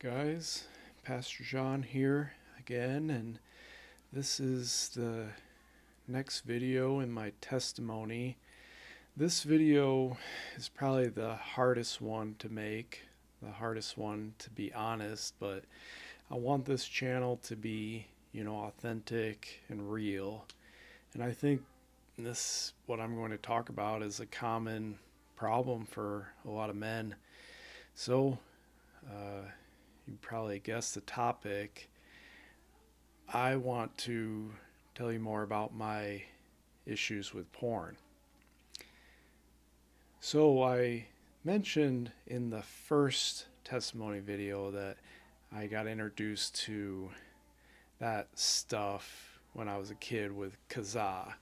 Guys, Pastor John here again, and this is the next video in my testimony. This video is probably the hardest one to make, the hardest one to be honest, but I want this channel to be, authentic and real. And I think what I'm going to talk about is a common problem for a lot of men. So, you probably guessed the topic. I want to tell you more about my issues with porn. So I mentioned in the first testimony video that I got introduced to that stuff when I was a kid with Kazaa,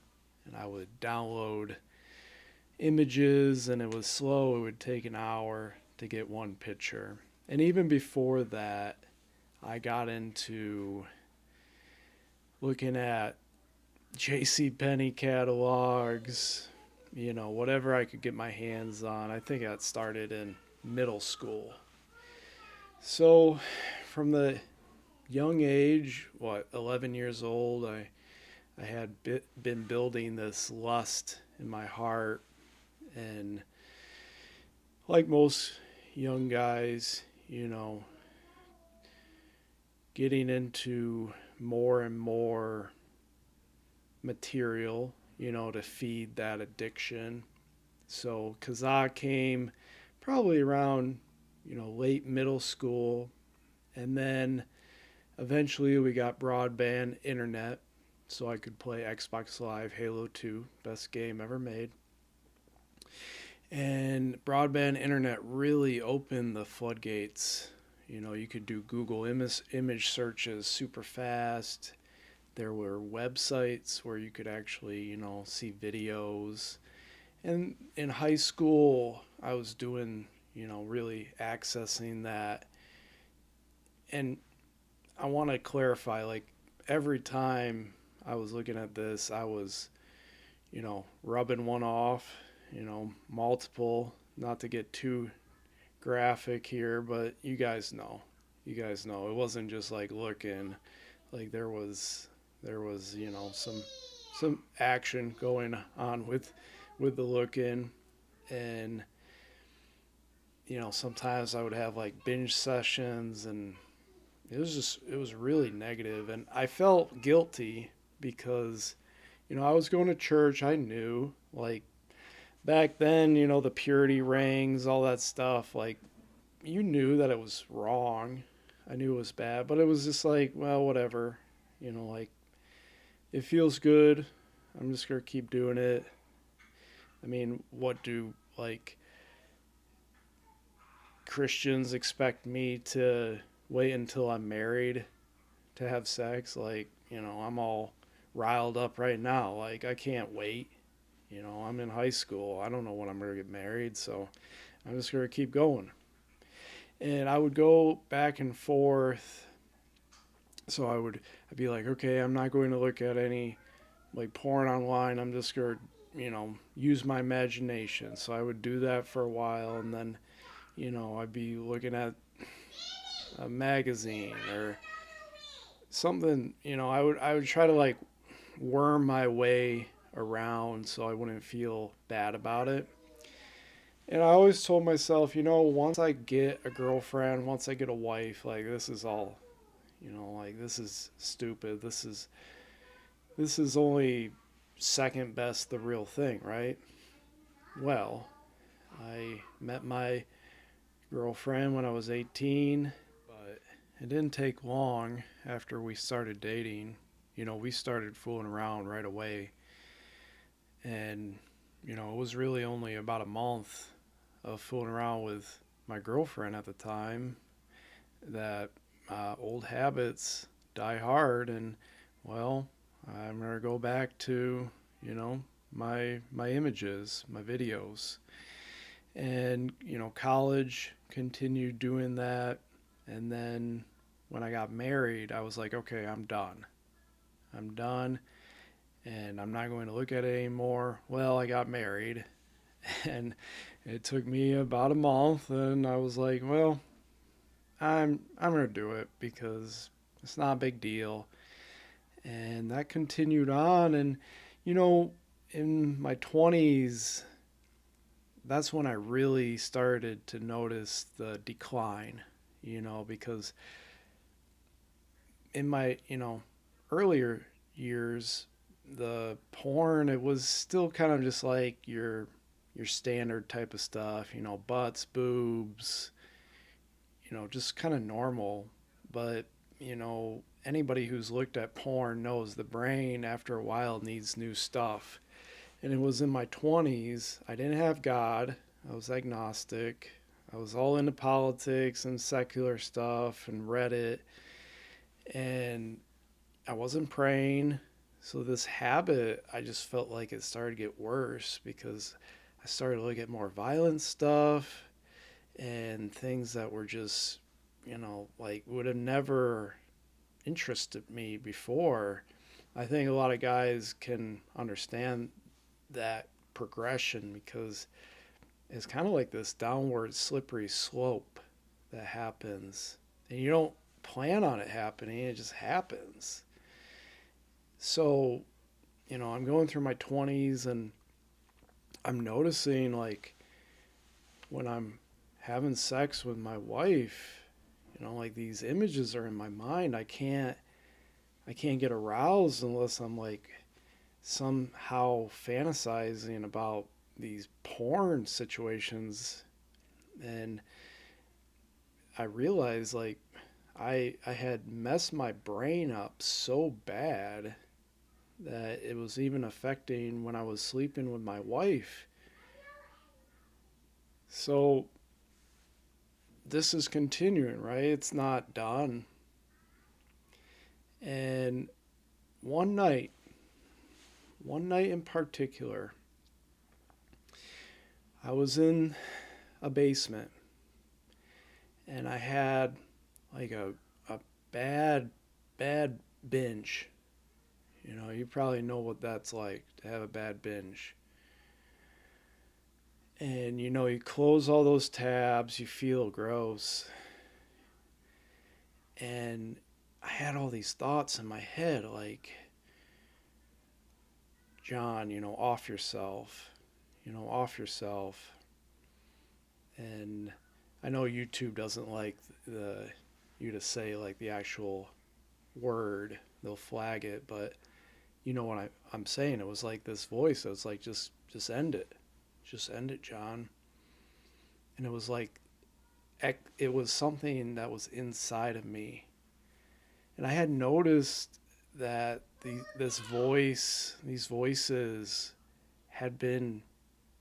and I would download images and it was slow. It would take an hour to get one picture. And even before that, I got into looking at JCPenney catalogs, whatever I could get my hands on. I think that started in middle school. So from the young age, 11 years old, I had been building this lust in my heart. And like most young guys, getting into more and more material, to feed that addiction. So Kazaa came probably around, late middle school. And then eventually we got broadband internet so I could play Xbox Live Halo 2, best game ever made. And broadband internet really opened the floodgates. You could do Google image searches super fast. There were websites where you could actually, see videos. And in high school, I was doing, really accessing that. And I want to clarify, every time I was looking at this, I was, rubbing one off, multiple, not to get too graphic here, but you guys know. It wasn't just looking, there was some action going on with the looking. And sometimes I would have binge sessions, and it was really negative, and I felt guilty because I was going to church. I knew, back then, the purity rings, all that stuff, you knew that it was wrong. I knew it was bad, but it was just well, whatever, it feels good. I'm just going to keep doing it. I mean, what do Christians expect me to wait until I'm married to have sex? I'm all riled up right now. I can't wait. I'm in high school. I don't know when I'm going to get married, so I'm just going to keep going. And I would go back and forth. So I'd be like, okay, I'm not going to look at any porn online. I'm just going to, use my imagination. So I would do that for a while, and then, I'd be looking at a magazine or something. I would try to worm my way around so I wouldn't feel bad about it. And I always told myself, once I get a girlfriend, once I get a wife, this is all, this is stupid. This is only second best the real thing, right? Well, I met my girlfriend when I was 18, but it didn't take long after we started dating. We started fooling around right away. And, it was really only about a month of fooling around with my girlfriend at the time that old habits die hard. And, well, I'm going to go back to, my images, my videos. And, college continued doing that. And then when I got married, I was like, okay, I'm done. And I'm not going to look at it anymore. Well, I got married, and it took me about a month, and I was like, well, I'm gonna do it because it's not a big deal. And that continued on, and you know, in my 20s, that's when I really started to notice the decline. Because in my earlier years, the porn, it was still kind of just like your standard type of stuff, butts, boobs, just kind of normal. But, anybody who's looked at porn knows the brain after a while needs new stuff. And it was in my 20s. I didn't have God. I was agnostic. I was all into politics and secular stuff and Reddit. And I wasn't praying. So this habit, I just felt like it started to get worse because I started to look at more violent stuff and things that were just, like would have never interested me before. I think a lot of guys can understand that progression because it's kind of like this downward slippery slope that happens. And you don't plan on it happening, it just happens. So, I'm going through my 20s and I'm noticing like when I'm having sex with my wife, like these images are in my mind. I can't get aroused unless I'm like somehow fantasizing about these porn situations. And I realized like I had messed my brain up so bad that it was even affecting when I was sleeping with my wife. So this is continuing, right? It's not done. And one night, one night in particular, I was in a basement and I had like a bad, bad binge. You probably know what that's like to have a bad binge. And you close all those tabs, you feel gross. And I had all these thoughts in my head like, John, off yourself, off yourself. And I know YouTube doesn't like the you to say like the actual word, they'll flag it, but you know what I'm saying. It was like this voice that was like, just end it, just end it, John. And it was like it was something that was inside of me, and I had noticed that these voices had been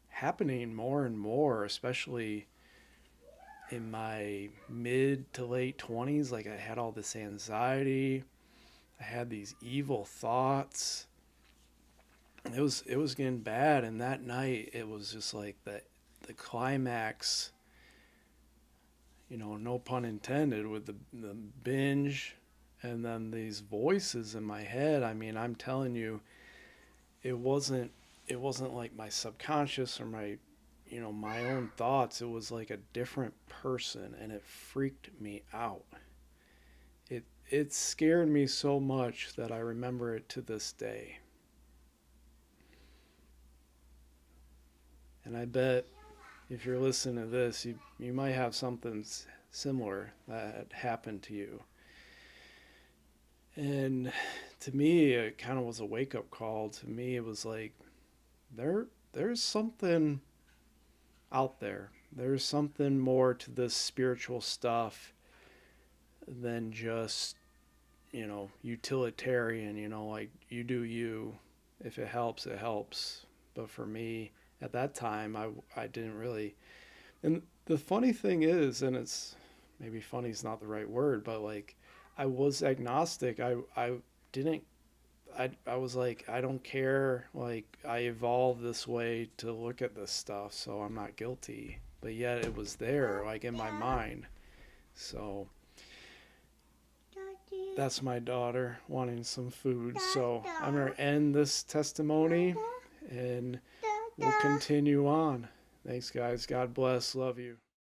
happening more and more, especially in my mid to late 20s. Like I had all this anxiety, I had these evil thoughts. It was getting bad, and that night it was just like the climax, no pun intended, with the binge and then these voices in my head. I mean, I'm telling you, it wasn't it wasn't like my subconscious or my own thoughts. It was like a different person, and it freaked me out. It scared me so much that I remember it to this day. And I bet if you're listening to this, you might have something similar that happened to you. And to me, it kind of was a wake up call. To me, it was like there's something out there. There's something more to this spiritual stuff than just, utilitarian, like you do you. If it helps, it helps. But for me, at that time, I didn't really. And the funny thing is, and it's maybe funny is not the right word, but like I was agnostic. I didn't I was like, I don't care. Like, I evolved this way to look at this stuff, so I'm not guilty. But yet it was there, like in my mind. So that's my daughter wanting some food. So I'm going to end this testimony and we'll continue on. Thanks, guys. God bless. Love you.